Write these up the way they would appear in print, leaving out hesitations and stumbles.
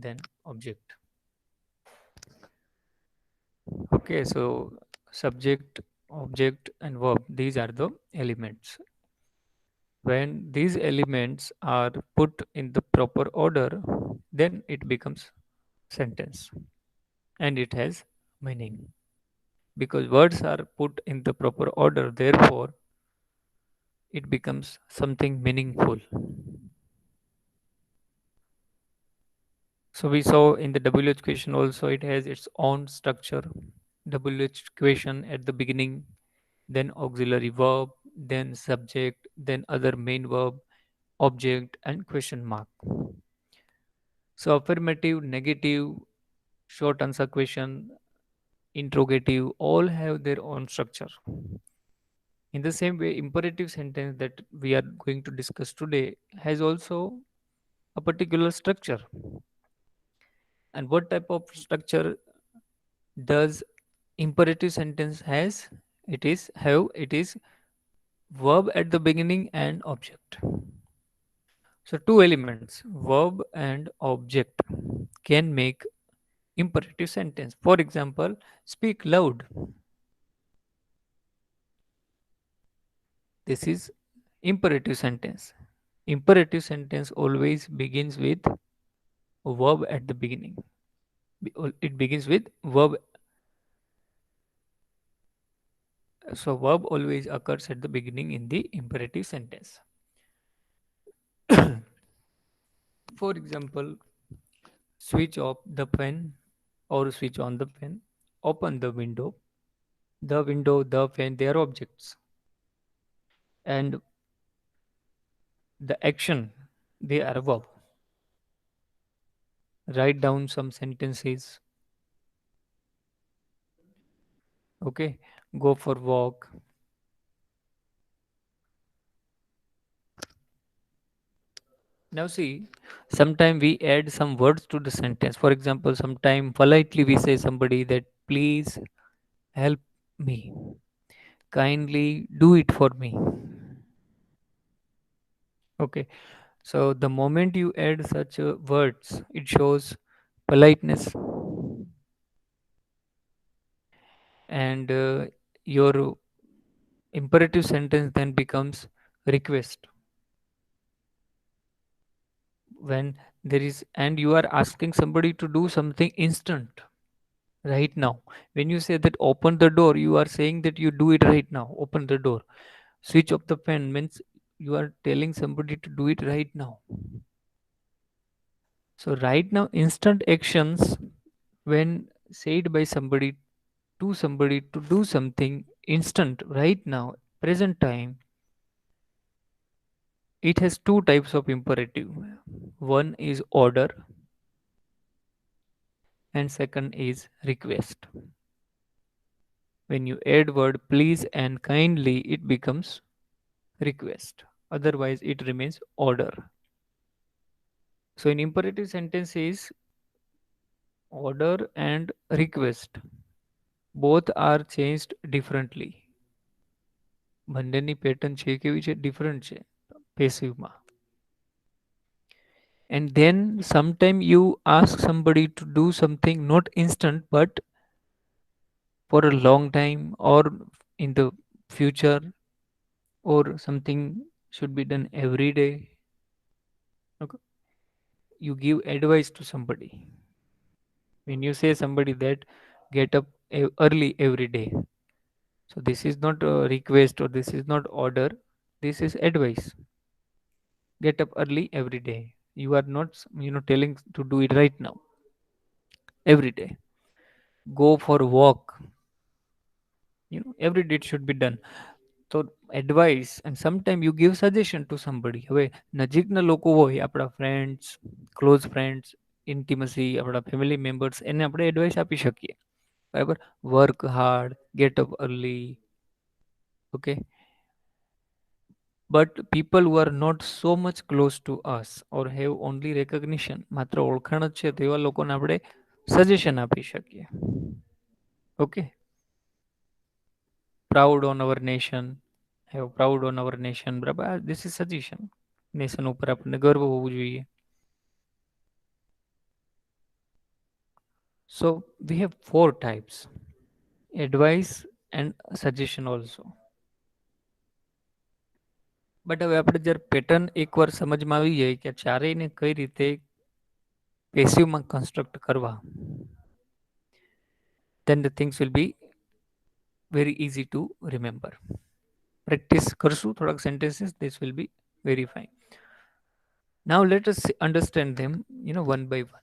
then object. Okay, so subject, object, and verb, these are the elements. When these elements are put in the proper order, then it becomes sentence and it has meaning. Because words are put in the proper order, therefore it becomes something meaningful. So we saw in the WH equation also it has its own structure. WH equation at the beginning, then auxiliary verb, then subject, then other main verb, object, and question mark. So affirmative, negative, short answer question, interrogative, all have their own structure. In the same way, imperative sentence that we are going to discuss today has also a particular structure. And what type of structure does imperative sentence has? It is verb at the beginning and object. So two elements, verb and object, can make imperative sentence. For example, speak loud. This is imperative sentence. Imperative sentence always begins with a verb at the beginning. It begins with verb. So verb always occurs at the beginning in the imperative sentence. For example, switch off the fan or switch on the fan, open the window. The window, the fan, they are objects. And the action, they are verb. Write down some sentences. Okay, go for walk. Now see, sometimes we add some words to the sentence. For example, sometimes politely we say somebody that please help me. Kindly do it for me. Okay. So the moment you add such words, it shows politeness, and your imperative sentence then becomes request. When there is, and you are asking somebody to do something instant right now. When you say that open the door, you are saying that you do it right now. Open the door. Switch off the fan means you are telling somebody to do it right now. So right now, instant actions, when said by somebody to somebody to do something instant right now, present time, it has two types of imperative. One is order and second is request. When you add word please and kindly, it becomes request. Otherwise, it remains order. So in imperative sentences, order and request both are changed differently. બંનેની pattern છે કેવી છે different છે પેસિવમાં. And then sometime you ask somebody to do something not instant but for a long time or in the future, or something should be done every day. Okay. You give advice to somebody. When you say somebody that get up early every day, so this is not a request or this is not order, this is advice. Get up early every day. You are not telling to do it right now. Every day go for a walk. Every day it should be done. So advice, and sometimes you give suggestion to somebody. હવે નજીકના લોકો હોય, આપણા friends, close friends, intimacy, આપણા family members, એને આપણે advice આપી શકીએ. બરાબર. Work hard, get up early. Okay. But people who are not so much close to us or have only recognition, માત્ર ઓળખાણ જ છે, તેવા લોકોને આપણે સજેશન આપી શકીએ. Okay. Proud on our nation, have proud on our nation. બરાબર. This is suggestion. નેશન ઉપર આપણને ગર્વ હોવું જોઈએ. So we have four types: advice and suggestion also. But હવે આપણે જ્યારે પેટર્ન એકવાર સમજમાં આવી જાય કે ચારેયને કઈ રીતે પેસિવમાં કન્સ્ટ્રક્ટ કરવા, then the things will be very easy to remember. Practice કરશું થોડાક sentences, this will be very fine. Now let us understand them, one by one.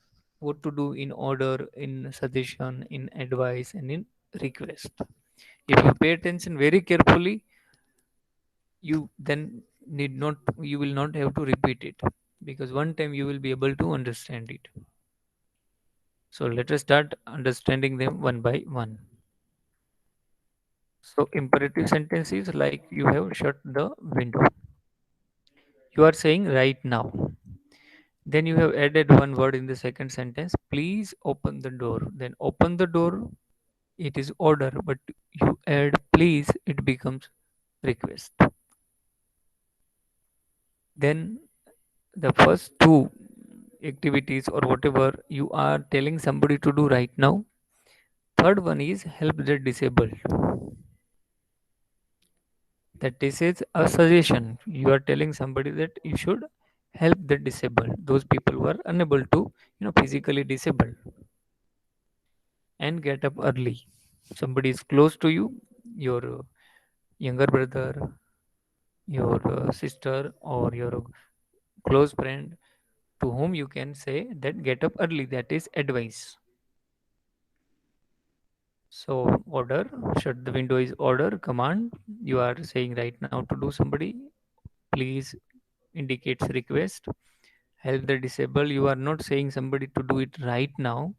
What to do in order, in suggestion, in advice, and in request. If you pay attention very carefully, you then you will not have to repeat it, because one time you will be able to understand it. So let us start understanding them one by one. So imperative sentences like you have shut the window. You are saying right now. Then you have added one word in the second sentence. Please open the door. Then open the door, it is order, but you add please, it becomes request. Then the first two activities or whatever you are telling somebody to do right now. Third one is help the disabled. That this is a suggestion. You are telling somebody that you should help the disabled, those people who are unable to, physically disabled, and get up early. Somebody is close to you, your younger brother, your sister, or your close friend, to whom you can say that get up early. That is advice. So order, shut the window is order, command. You are saying right now to do somebody. Please indicates request. Help the disabled. You are not saying somebody to do it right now.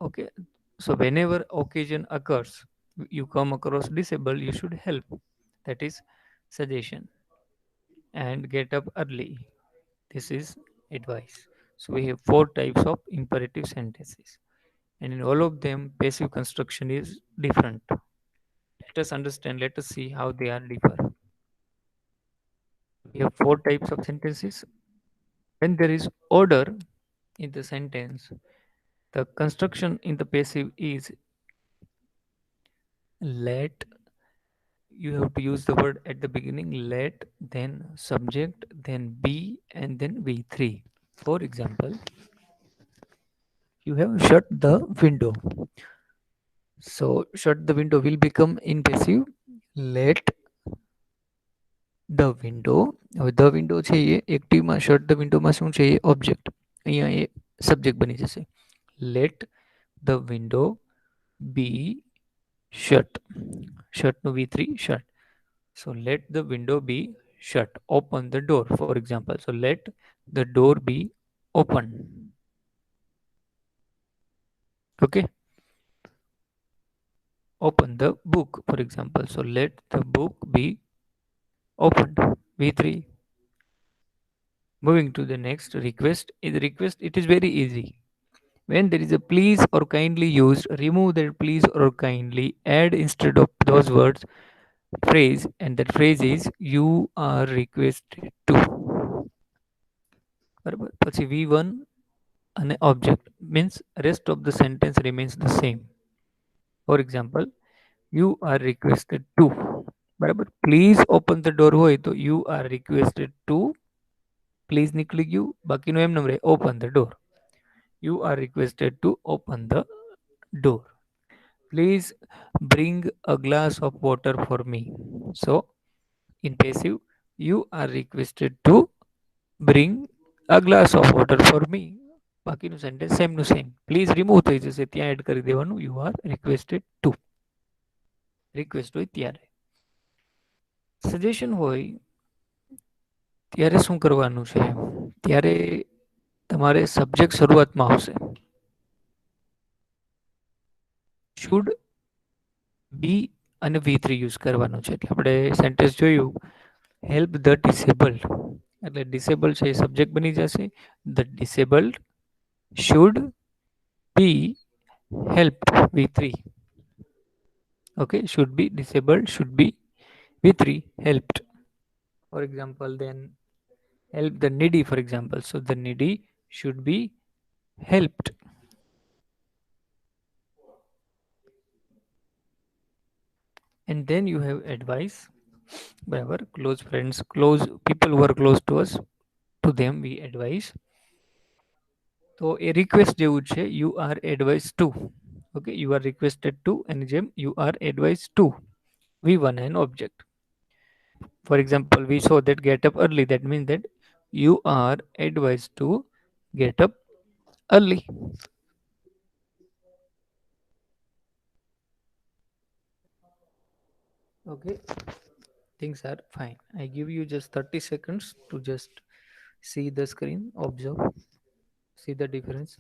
Okay. So whenever occasion occurs, you come across disabled, you should help. That is suggestion. And get up early. This is advice. So we have four types of imperative sentences. And in all of them, passive construction is different. Let us understand, let us see how they are differ. We have four types of sentences. When there is order in the sentence, the construction in the passive is let. You have to use the word at the beginning, let, then subject, then be, and then V3. For example, you have shut the window. So shut the window will become in passive let the window. હવે the window છે એ એક્ટિવમાં, shut the window માં શું છે એ object, અહીંયા એ subject બની જશે. Let the window be shut. Shut no V3 shut. So let the window be shut. Open the door, for example. So let the door be open. Okay. Open the book, for example. So let the book be opened. V3. Moving to the next request. In the request, it is very easy. When there is a please or kindly used, remove that please or kindly, add instead of those words phrase, and that phrase is you are requested to. બરાબર. પછી V1 અને object means rest of the sentence remains the same. For example, you are requested to. બરાબર. Please open the door હોય તો you are requested to. Please નીકળી ગયું, બાકીનું એમ નમ રહે, open the door. You are requested to open the door. Please bring a glass of water for me. So in passive, you are requested to bring a glass of water for me. બાકીનું sentence same નું same. Please remove થઈ જશે, ત્યાં add કરી દેવાનું you are requested two. Request હોય ત્યારે. Suggestion હોય ત્યારે શું કરવાનું છે, ત્યારે તમારે સબ્જેક્ટ શરૂઆતમાં આવશે. શુડ બી અને V3 યુઝ કરવાનું છે. એટલે આપણે સેન્ટેન્સ જોયું, હેલ્પ ધ ડિસેબલ્ડ, એટલે ડિસેબલ્ડ છે એ સબ્જેક્ટ બની જશે. The disabled should be helped, V3. Okay, should be disabled, should be V3 helped. For example, then help the needy, for example. So the needy should be helped. and then you have advice. Barabar, close friends, close people who are close to us, to them we advise. તો એ request જેવું છે, you are advice to. Okay, you are requested to એની જેમ you are advice to V1 an object. For example, we saw that get up early. That means that you are advised to get up early. Okay, things are fine. I give you just 30 seconds to just see the screen, observe, see the difference.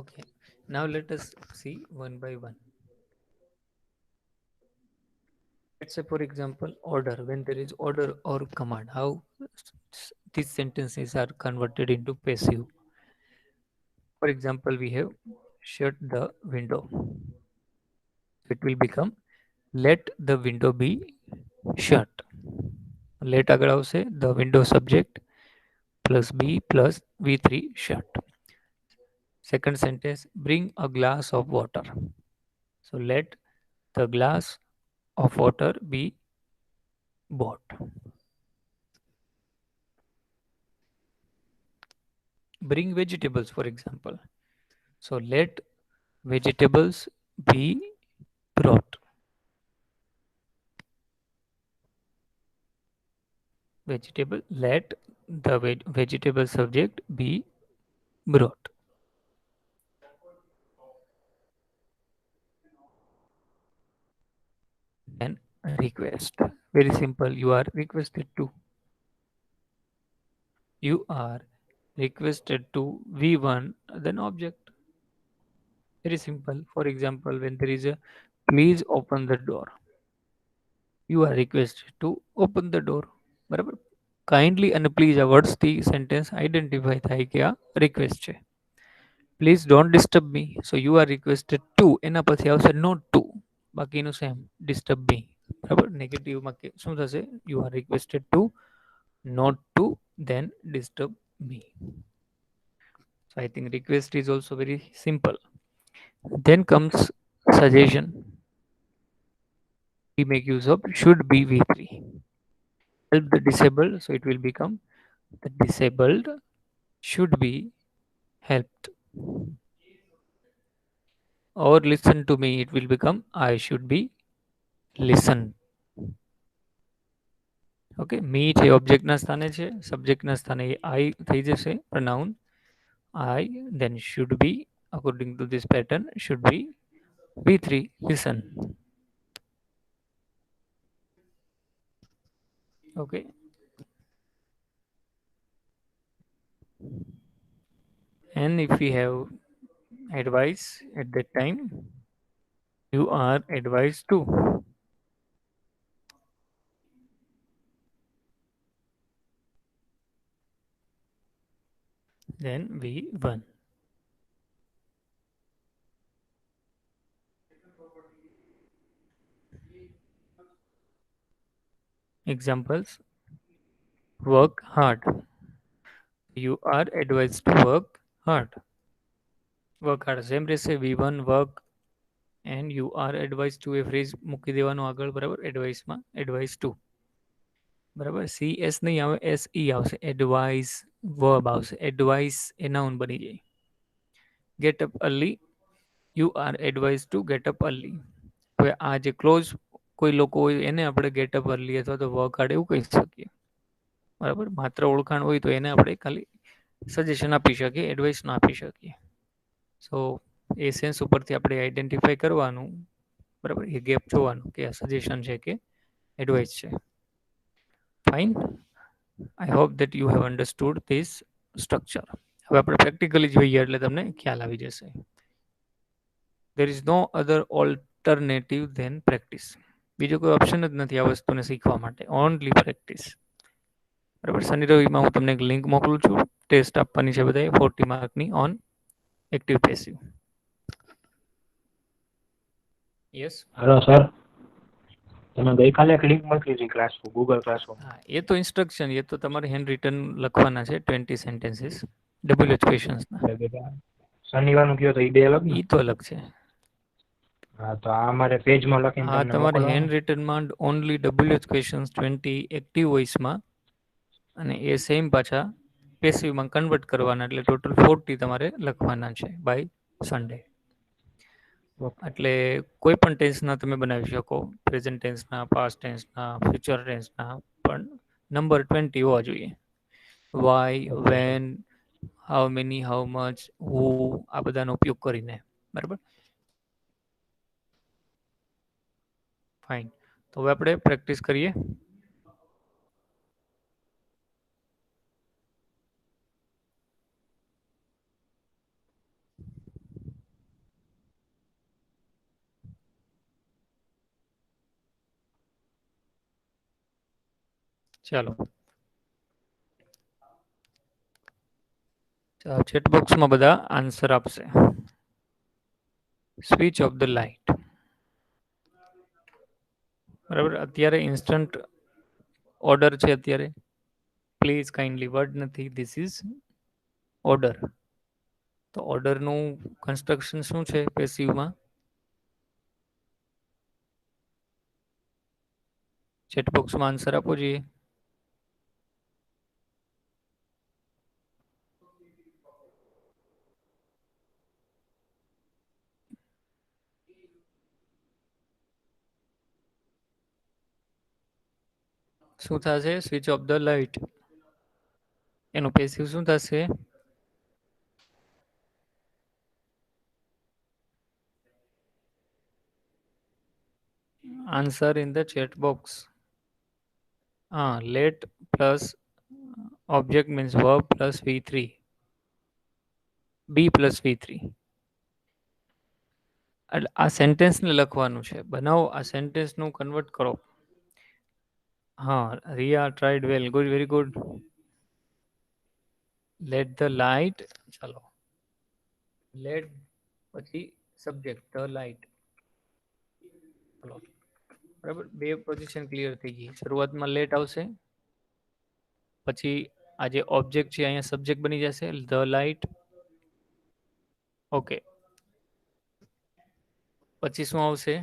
Okay, now let us see one by one. Let's say, for example, order. When there is order or command, how these sentences are converted into passive. For example, we have shut the window. It will become let the window be shut. Let આગળ આવશે the window subject plus be plus V3 shut. Second sentence, bring a glass of water. So let the glass of water be bought. Bring vegetables, for example. So let vegetables be brought. Vegetable, let the vegetable subject be brought. Then request. Very simple. You are requested to. You are requested to V1 then object. Very simple. For example, when there is a please open the door, you are requested to open the door. બરાબર, kindly અને please આ વર્ડ્સથી sentence identify થાય કે આ request છે. Please don't disturb me, so you are requested two, એના પછી આવશે નોટ ટુ, બાકીનું સેમ ડિસ્ટર્બ મી. બરાબર, નેગેટિવમાં શું થશે? You are requested two not to then disturb me. So I think request is also very simple. Then comes suggestion. We make use of should be V3. Help the disabled, so it will become the disabled should be helped. Or listen to me, it will become I should be listened. Okay, me છે ઓબ્જેક્ટના સ્થાને છે, સબ્જેક્ટના સ્થાને આઈ થઈ જશે pronoun I, then should be according to this pattern should be V3 listen. Okay, and if we have advice at that time, you are advised to. Then V1. Examples, work hard. You are advised to work hard. Work hard. Same રહેશે V1 work, and you are advised to A phrase મૂકી દેવાનું આગળ, બરાબર, એડવાઇસમાં advised to. બરાબર, CS નહીં આવે, SE આવશે, advice verb આવશે, advice એ noun બની જાય. Get up early. You are advised to get up early. હવે આ જે ક્લોઝ કોઈ લોકો હોય એને આપણે ગેટ અપ અર્લી અથવા તો વર્ક હાર્ડ એવું કહી શકીએ. બરાબર, માત્ર ઓળખાણ હોય તો એને આપણે ખાલી સજેશન આપી શકીએ, એડવાઇસ ના આપી શકીએ. સો એ સેન્સ ઉપરથી આપણે આઈડેન્ટિફાઈ કરવાનું, બરાબર, એ ગેપ જોવાનું કે આ સજેશન છે કે એડવાઇસ છે. Fine, I hope that you have understood this structure. હવે આપણે પ્રેક્ટિકલી જોઈએ એટલે તમને ખ્યાલ આવી જશે. There is no other alternative than practice. બીજો કોઈ ઓપ્શન જ નથી આ વસ્તુને શીખવા માટે, ઓનલી પ્રેક્ટિસ. બરાબર, શનિ રવિમાં હું તમને એક લિંક મોકલું છું, ટેસ્ટ આપવાની છે બધાએ 40 માર્કની on active passive. Yes. Hello sir, તમે ગઈકાલે એક લિંક મોકલી હતી ક્લાસરૂમ, ગૂગલ ક્લાસરૂમ. હા, એ તો ઇન્સ્ટ્રક્શન, એ તો તમારે હેન્ડ રિટન લખવાના છે 20 સેન્ટેન્સીસ ડબલ્યુએચ ક્વેશ્ચન્સના. એટલે કે શનિવારનું કયો તો એ બે અલગ ને? એ તો અલગ છે. હા, તો આ અમારે પેજમાં લખીને હા, તમને તમારે મોકલવાનું. હેન્ડ રિટનમાં ઓનલી ડબલ્યુએચ ક્વેશ્ચન્સ 20 એક્ટિવ વોઇસમાં, અને એ સેમ પાછા પેસિવમાં કન્વર્ટ કરવાના, એટલે ટોટલ 40 તમારે લખવાના છે બાય સન્ડે. ઓકે. એટલે કોઈ પણ ટેન્સના તમે બનાવી શકો, પ્રેઝન્ટ ટેન્સના, પાસ્ટ ટેન્સના, ફ્યુચર ટેન્સના, પણ નંબર 20 હોવા જોઈએ. Why, okay sir. When, how many, how much, who, આ બધાનો ઉપયોગ કરીને. બરાબર, ફાઇન. તો હવે આપણે પ્રેક્ટિસ કરીએ. ચાલો, ચેટ બોક્સમાં બધા આન્સર આપશે. Switch off the light. બરાબર, અત્યારે ઇન્સ્ટન્ટ ઓર્ડર છે. અત્યારે પ્લીઝ કાઇન્ડલી વર્ડ નથી, ધીસ ઇઝ ઓર્ડર. તો ઓર્ડરનું કન્સ્ટ્રક્શન શું છે પેસિવમાં? ચેટ બોક્સમાં આન્સર આપવો જોઈએ. શું થશે? Switch off the light. એનું પેસિવ શું થશે? Answer in the chat box. Let plus object means verb plus V3. B plus V3. એટલે આ સેન્ટેન્સને લખવાનું છે. બનાવો, આ સેન્ટેન્સનું કન્વર્ટ કરો. હા, Riya tried well, good, very good. Let the light. ચાલો, લેટ પછી સબ્જેક્ટ ધ લાઇટ. ચલો, બરાબર, બે પોઝિશન ક્લિયર થઈ ગઈ. શરૂઆતમાં લેટ આવશે, પછી આ જે ઓબ્જેક્ટ છે અહીંયા સબ્જેક્ટ બની જશે, ધ લાઇટ. ઓકે, પછી શું આવશે?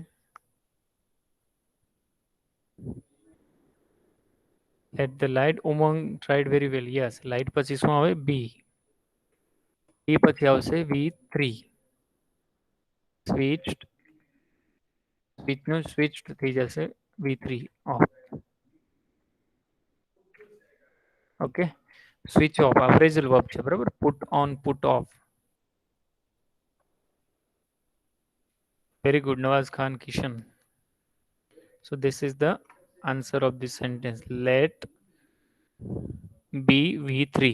At the light. Umang tried very well, yes. Light પછી શું આવે? બી. બી પછી આવશે V3. સ્વિચ્ડ. સ્વિચનું સ્વિચ્ડ થઈ જશે V3 of. Okay, switch off આ ફ્રેઝલ વર્બ છે. બરાબર, put on, put of. Very good, Nawaz Khan, Kishan. So this is the answer of this sentence. Let be V3.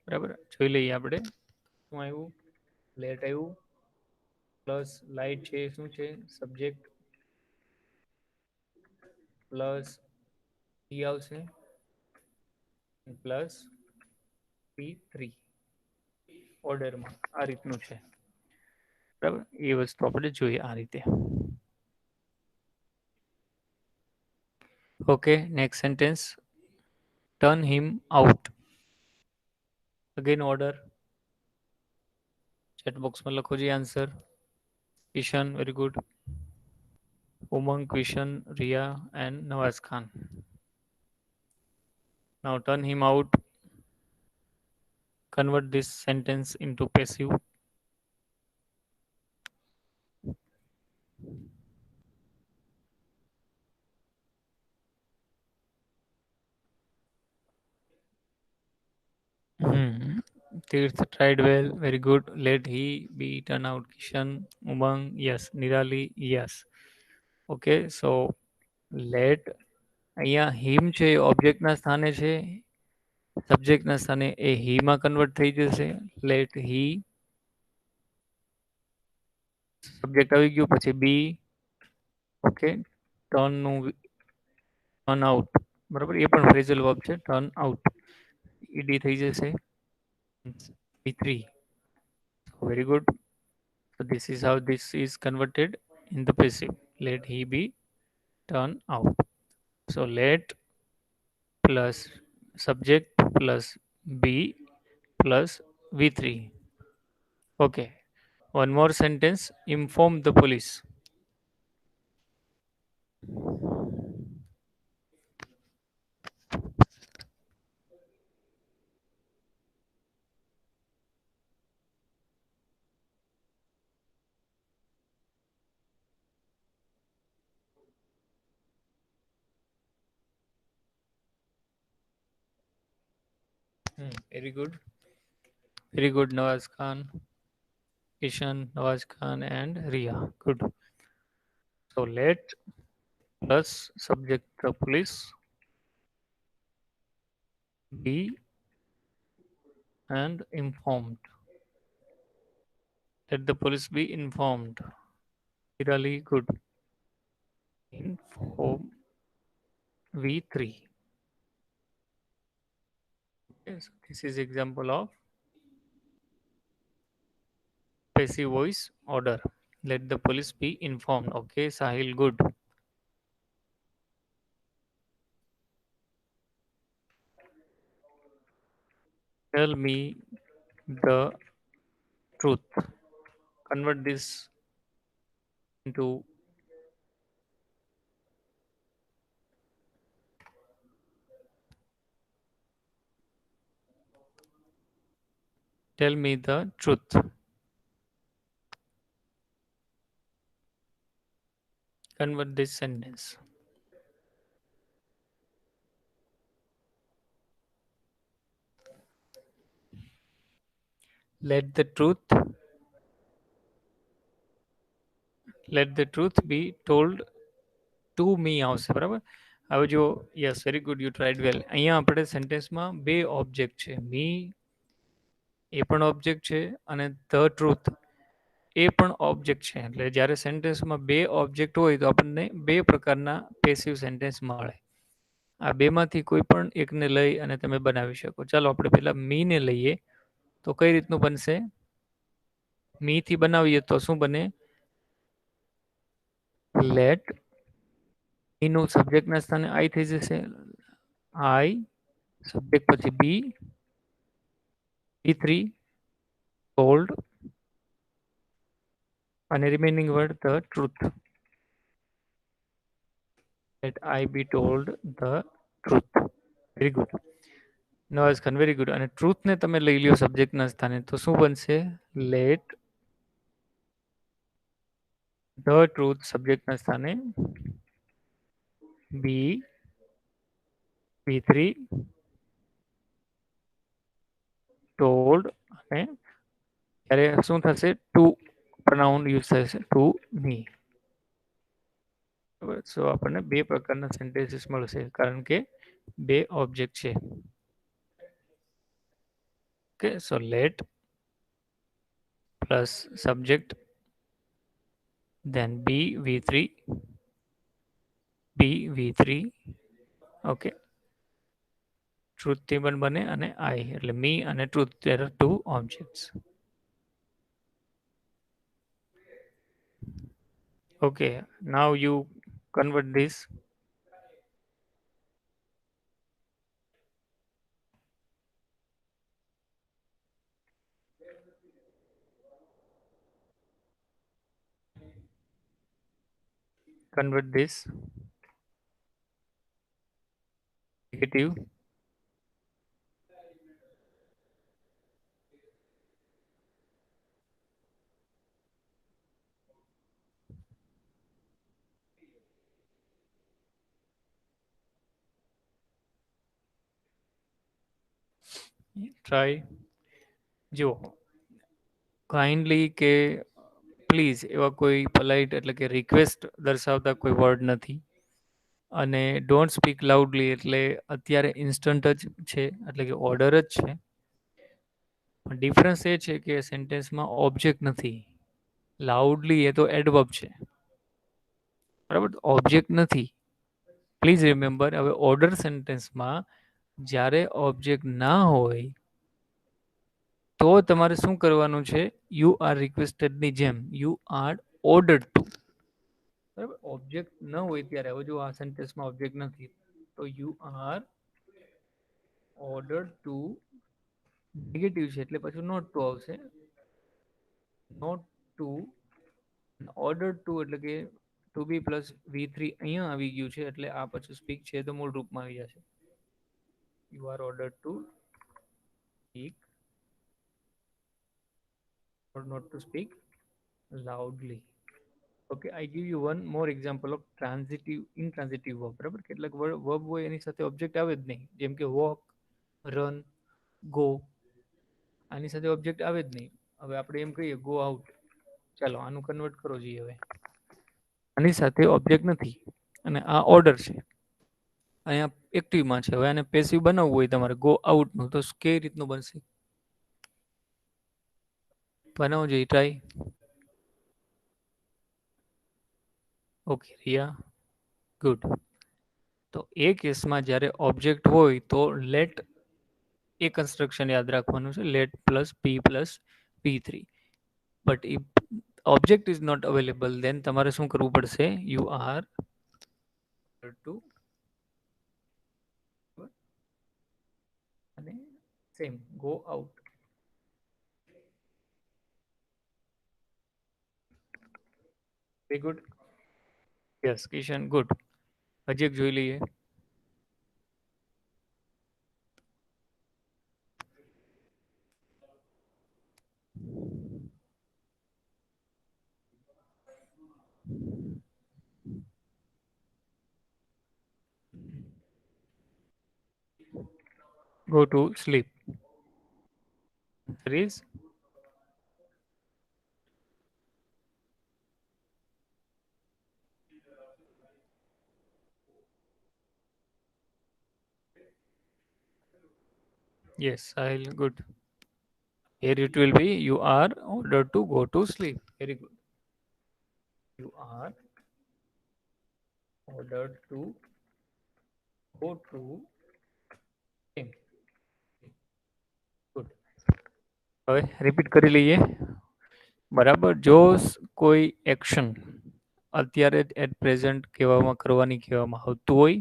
બરાબર, જોઈ લઈએ આપણે શું આવ્યું. લેટ આવ્યું, પ્લસ લાઇટ છે શું છે? સબ્જેક્ટ, પ્લસ ઈ આવશે, પ્લસ P3 ઓર્ડરમાં. આ રીતનું છે. બરાબર, એ વસ્તુ આપણે જોઈએ આ રીતે. Okay, next sentence. Turn him out. Again order. Chat બોક્સમાં લખો જી answer. Kishan, very good. Umang, Kishan, Riya and Nawaz Khan. Now turn him out. Convert this sentence into passive. Hmm. Tirth tried well. Very good. Let he be turn out. Kishan, Umang, yes. Nirali, yes. Okay, so let અહીંયા હિમ છે એ ઓબ્જેક્ટના સ્થાને છે, સબ્જેક્ટના સ્થાને એ હીમાં convert થઈ જશે. Late હી, subject આવી ગયું, પછી બી. ઓકે, ટર્નનું ટર્ન આઉટ. બરાબર, એ પણ ફ્રેઝલ વર્બ છે. ટર્ન આઉટ, ઈડી થઈ જશે V3. Very good. So this is how this is converted in the passive. Let he be turned out. So let plus subject plus be plus v3. Okay. One more sentence. Inform the police. Very good. Very good, Nawaz Khan, Kishan, Nawaz Khan, and Ria. Good. So let plus subject the police be and informed. Let the police be informed. Really good. Inform V3. Okay, so this is example of passive voice order. Let the police be informed. Okay, Sahil, good. Tell me the truth. Convert this into tell me the truth. Convert this sentence. Let the truth let the truth be told to me આવશે બરાબર. હવે જો yes very good you tried well. અહીંયા આપણે સેન્ટેન્સમાં બે object છે. મી એ પણ object છે અને ધ ટ્રુથ એ પણ ઓબ્જેક્ટ છે. એટલે જ્યારે સેન્ટેન્સમાં બે ઓબ્જેક્ટ હોય તો આપણને બે પ્રકારના પેસિવ સેન્ટેન્સ મળે. આ બેમાંથી કોઈ પણ એકને લઈ અને તમે બનાવી શકો. ચાલો આપણે પહેલા મીને લઈએ તો કઈ રીતનું બનશે? મીથી બનાવીએ તો શું બને? લેટ મીનું સબ્જેક્ટના સ્થાને આઈ થઈ જશે. આઈ સબ્જેક્ટ પછી બી V3 told અને remaining word the truth. Let I be told the truth. Very good. Nawaz Khan very good. અને ટ્રુથને તમે લઈ લ્યો સબ્જેક્ટના સ્થાને તો શું બનશે? લેટ ધ ટ્રુથ સબ્જેક્ટના સ્થાને બી V3 told અને ત્યારે શું થશે? ટુ પ્રોનાઉન યુઝ થશે ટુ મી. સો આપણને બે પ્રકારના સેન્ટેન્સીસ મળશે કારણ કે બે ઓબ્જેક્ટ છે. Okay, so let plus subject then bv3 bv3 okay truth table બને અને I એટલે me અને truth there are two objects. Okay, now you convert this. Convert this negative try જો કાઇન્ડલી કે પ્લીઝ એવા કોઈ પોલાઇટ એટલે કે રિક્વેસ્ટ દર્શાવતા કોઈ વર્ડ નથી. અને ડોન્ટ સ્પીક લાઉડલી એટલે અત્યારે ઇન્સ્ટન્ટ જ છે એટલે કે ઓર્ડર જ છે. ડિફરન્સ એ છે કે સેન્ટેન્સમાં ઓબ્જેક્ટ નથી. લાઉડલી એ તો એડવર્બ છે બરાબર, ઓબ્જેક્ટ નથી. પ્લીઝ રિમેમ્બર હવે ઓર્ડર સેન્ટેન્સમાં જ્યારે ઓબ્જેક્ટ ના હોય તો તમારે શું કરવાનું છે? યુ આર રિક્વેસ્ટેડની જેમ યુ આર ઓર્ડર્ડ ટુ. બરાબર, ઓબ્જેક્ટ ન હોય ત્યારે હવે જો આ સેન્ટેન્સમાં ઓબ્જેક્ટ નથી તો you are order two, negative છે એટલે પછી નોટ ટુ આવશે, નોટ ટુ, ઓર્ડર ટુ એટલે કે ટુ બી પ્લસ V3 અહીંયા આવી ગયું છે એટલે આ પછી સ્પીક છે તો મૂળ રૂપમાં આવી જશે. You are order to speak or not to speak loudly. Okay, I give you one more example of transitive intransitive verb. બરાબર, કેટલાક વર્બ હોય એની સાથે ઓબ્જેક્ટ આવે જ નહીં, જેમ કે વોક, રન, ગો, આની સાથે ઓબ્જેક્ટ આવે જ નહીં. હવે આપણે એમ કહીએ ગો આઉટ, ચાલો આનું કન્વર્ટ કરો જોઈએ. હવે આની સાથે ઓબ્જેક્ટ નથી અને આ ઓર્ડર છે, અહીંયા એક્ટિવમાં છે. હવે આને પેસિવ બનાવવું હોય તમારે ગો આઉટનું, તો કઈ રીતનું બનશે? બનાવો જોઈએ, ટ્રાય. Okay Riya, good. તો એ કેસમાં જ્યારે ઓબ્જેક્ટ હોય તો લેટ, એ કન્સ્ટ્રક્શન યાદ રાખવાનું છે, let plus P plus P3. But if object is not available then તમારે શું કરવું પડશે? યુ આર ટુ અને same go out. Very good. Yes Kishan, good. હજી એક જોઈ લઈએ. Go to sleep. There is yes, I'll good. Here it will be you are ordered to go to sleep. Very good. You are ordered to go to sleep. Good. હવે repeat કરી લઈએ. બરાબર, જો કોઈ એક્શન અત્યારે at present કહેવામાં કરવાની કહેવામાં આવતું હોય,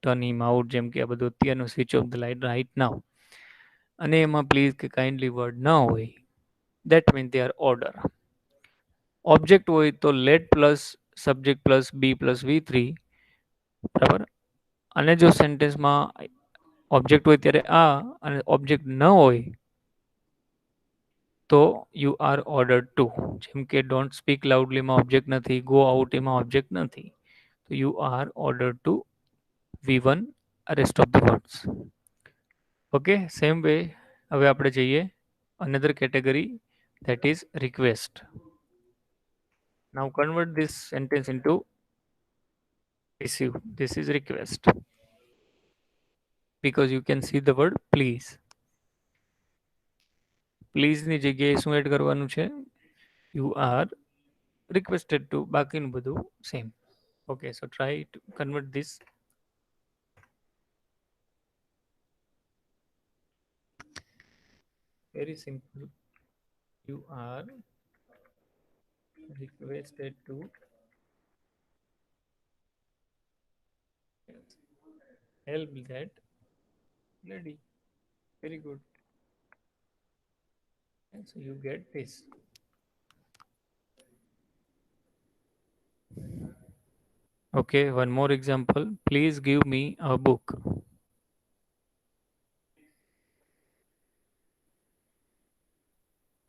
ટર્ન હિમ આઉટ, જેમ કે આ બધું અત્યારનું switch off the light right now, અને એમાં પ્લીઝ કે કાઇન્ડલી વર્ડ ન હોય, that mean they are order. Object હોય તો let plus subject plus be plus V3. બરાબર, અને જો સેન્ટેન્સમાં ઓબ્જેક્ટ હોય ત્યારે આ, અને ઓબ્જેક્ટ ન હોય તો યુ આર ઓર્ડર ટુ. જેમ કે ડોન્ટ સ્પીક લાઉડલીમાં ઓબ્જેક્ટ નથી, ગો આઉટ એમાં ઓબ્જેક્ટ નથી, તો you are order to V1 rest of the words. Okay, same way હવે આપણે જઈએ another category, that is request. Now convert this sentence into passive. This is request because you can see the word please. Please ની જગ્યાએ શું add કરવાનું છે? You are requested to, બાકીનું બધું same. Okay, so try to convert this. Very simple. You are requested to help that lady. Very good. And so you get this. Okay, one more example. Please give me a book.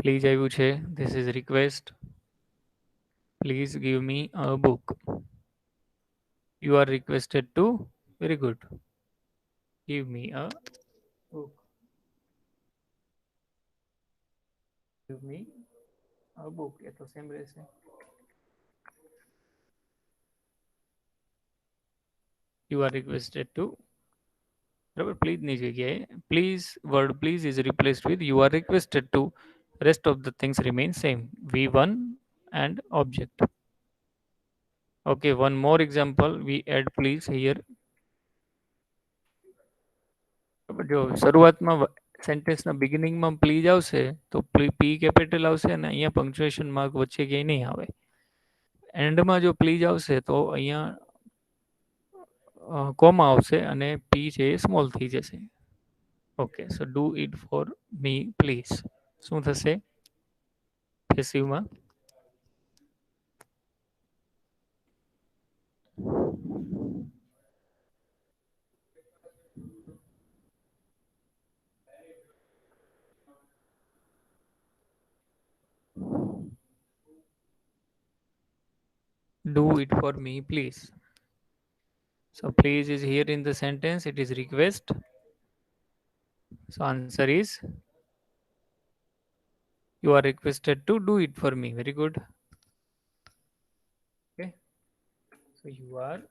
Please આવ્યું છે. This is request. Please give me a book. You are requested to, very good, give me a book. Give me a book. એ તો same રહેશે. You are requested to, બરાબર, please ની જગ્યાએ please, word please is replaced with you are requested to. Rest of the things remain same, V1 and object. Okay, one more example, we add please here. જો શરૂઆતમાં સેન્ટેન્સના બિગિનિંગમાં please આવશે તો પી capital આવશે અને અહીંયા પંક્ચ્યુએશન માર્ક વચ્ચે ક્યાંય નહીં આવે. એન્ડમાં જો પ્લીઝ આવશે તો અહીંયા કોમા આવશે અને પી છે એ સ્મોલ થઈ જશે. Okay, so do it for me please શું થશે પેસિવમાં? Do it for me, please. So please is here in the sentence, it is request. So answer is you are requested to do it for me. Very good. Okay. So you are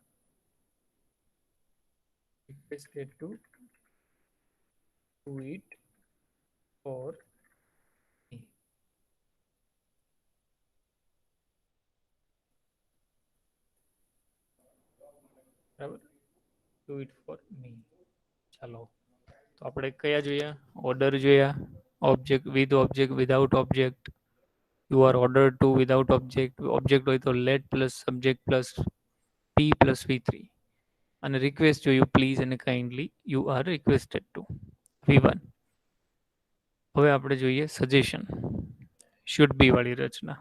requested to do it for me. બરાબર, do it for me. ચાલો, તો આપણે કયા જોયા? Order જોયા, object with object, without object, you are order to without object, object હોય તો let plus subject plus P plus V3, અને રિક્વેસ્ટ જોયું પ્લીઝ અને kindly, you are requested to V1. હવે આપણે જોઈએ સજેશન, શુડ બી વાળી રચના.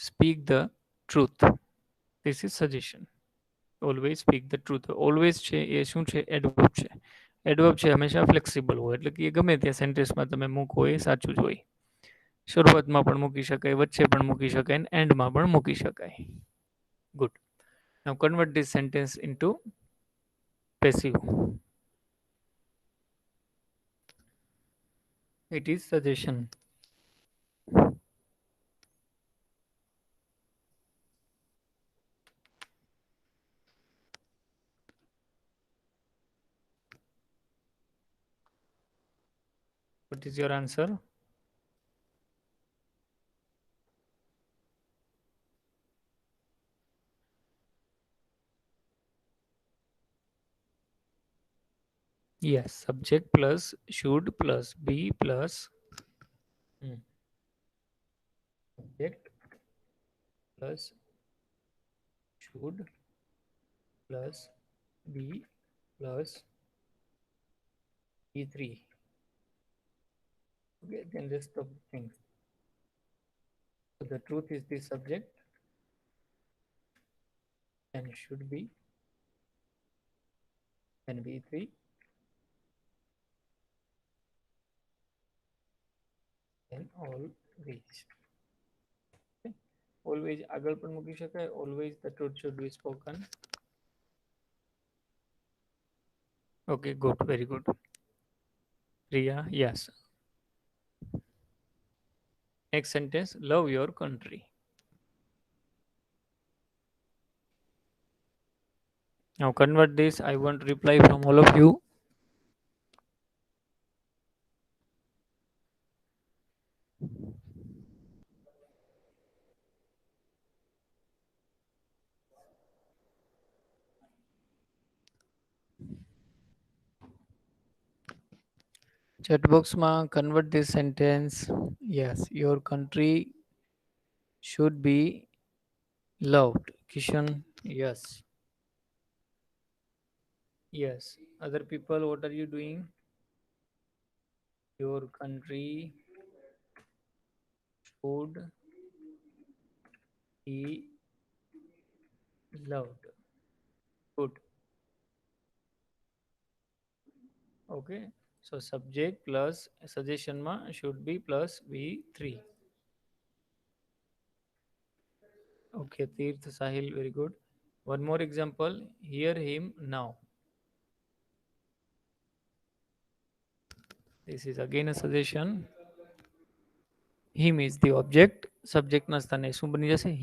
Speak the truth, this is suggestion. Always speak the truth. Always છે એ શું છે? એડવર્બ છે. એડવર્બ છે હંમેશા ફ્લેક્સિબલ હોય, એટલે કે એ ગમે ત્યાં સેન્ટેન્સમાં તમે મૂકો એ સાચું જ હોય. શરૂઆતમાં પણ મૂકી શકાય, વચ્ચે પણ મૂકી શકાય, અને એન્ડમાં પણ મૂકી શકાય. Good. Now convert this sentence into passive. It is suggestion. What is your answer? Yes, subject plus should plus be plus subject plus should plus be plus E3. Okay, then rest of the things. So the truth is the subject and should be and B3 and always. Okay. Always આગળ પણ મૂકી શકાય. Always the truth should be spoken. Okay, good, very good. Priya, yes. Next sentence, love your country. Now convert this. I want reply from all of you. Chat box ma convert this sentence. Yes, your country should be loved. Kishan, yes. Yes. Other people, what are you doing? Your country should be loved. Good. Okay. So subject plus suggestion ma should be plus V3. Okay, Tirth Sahil, very good. One more example. Hear him now. This is again a suggestion. Him is the object. Subject ના સ્થાને શું બની જશે?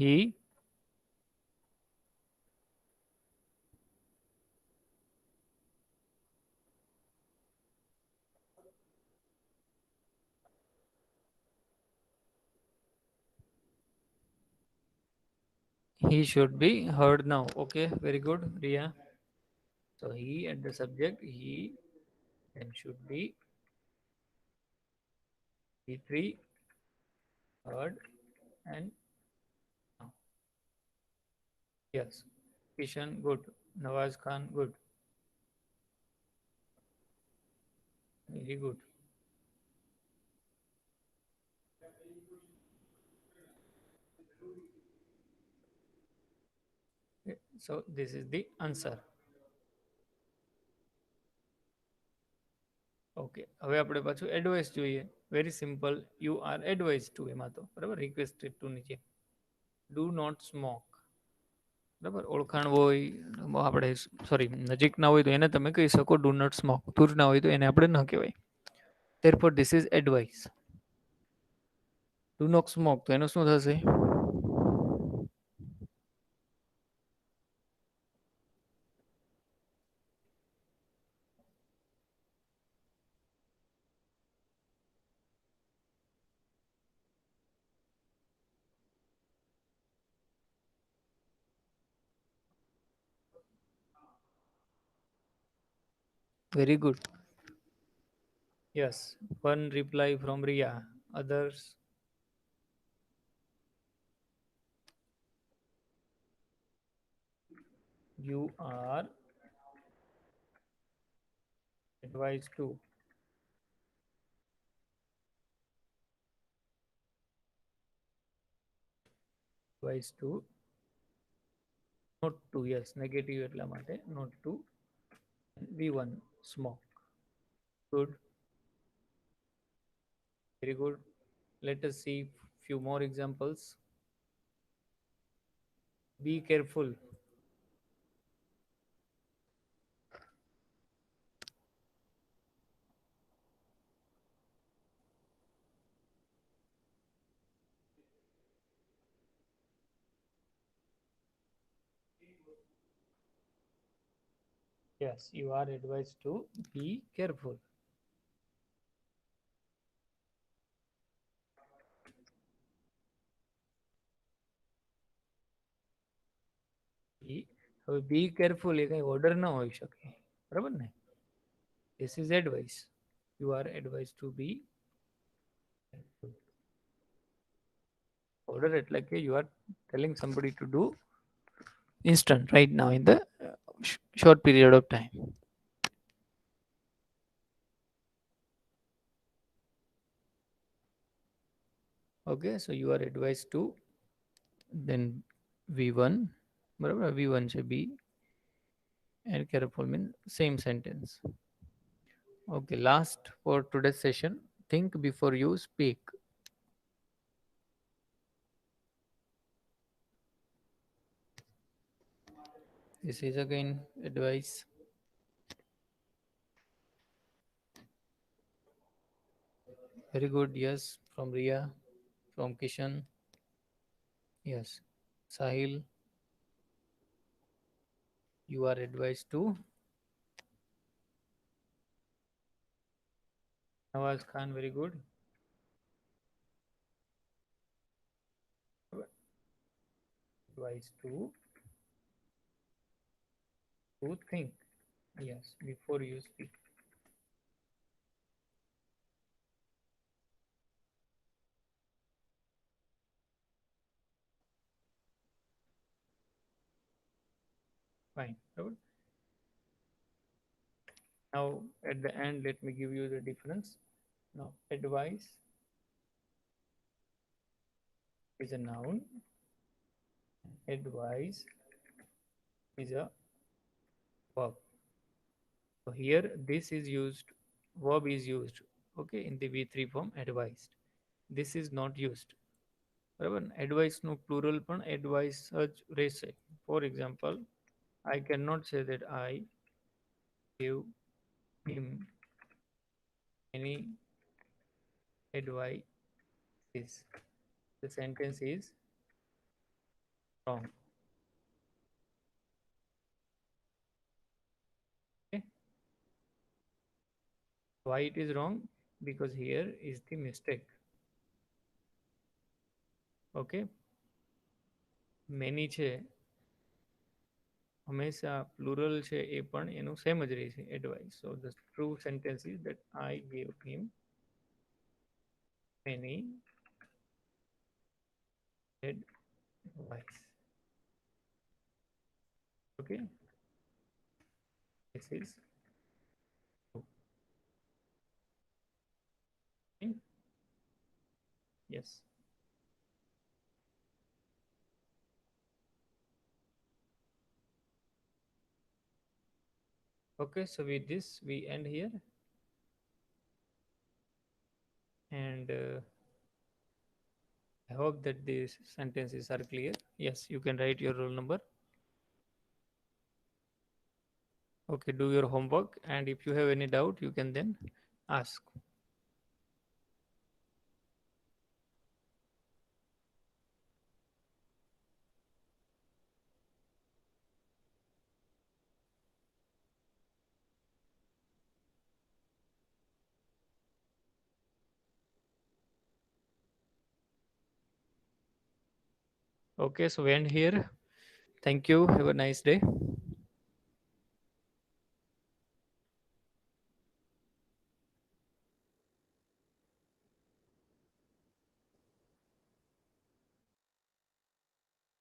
He should be heard now. Okay, very good, Ria. So he at the subject, he then should be V3 heard and Yes. Kishan, good. Nawaz Khan, good. Very good. So this is the answer. Okay, હવે આપણે પાછું advice જોઈએ. Very simple. You are advice to, એમાં તો બરાબર requested to નીચે. Do not smoke. બરાબર, ઓળખાણ હોય આપણે, સોરી, નજીક ના હોય તો એને તમે કહી શકો ડુ નોટ સ્મોક. દૂર ના હોય તો એને આપણે ન કહેવાય. Therefore this is advice. Do not smoke તો એનું શું થશે? Very good. Yes. One reply from Ria. Others. You are advised to. Advised to. Not to. Yes. Negative એટલા માટે. Not to. V1. Smoke. Good. Very good. Let us see few more examples. Be careful. Yes, you are advised to be careful. હવે be careful એ કઈ order ન હોઈ શકે, બરાબર ને? This is advice. You are advice to be order એટલે કે you are telling somebody to do instant right now in the short period of time. Okay, so you are advised to, then v1, બરાબર, v1 છે b and careful mean same sentence. Okay, last for today's session, think before you speak. This is again advice. Very good. Yes, from Ria, from Kishan. Yes, Sahil, you are advised to. Nawaz Khan, very good. Advised to think. Yes, before you speak. Fine. Good. Now, at the end, let me give you the difference. Now, advice is a noun. Advice is a verb. So here, this is used. Verb is used. Okay, in the V3 form, advised. This is not used. બરાબર ને? એડવાઇસનું plural પણ advice જ રહેશે. For example, I cannot say that I give him any advice. The sentence is wrong. Okay. Why it is wrong? Because here is the mistake. Okay. Many છે, હંમેશા plural છે એ પણ એનું સેમ જ રહેશે, advice. So the true sentence is that I gave him many advice. Okay, this is fine. Yes. Okay, so with this we end here, and I hope that these sentences are clear. Yes, you can write your roll number. Okay, do your homework, and if you have any doubt, you can then ask. Okay, so we end here. Thank you. Have a nice day.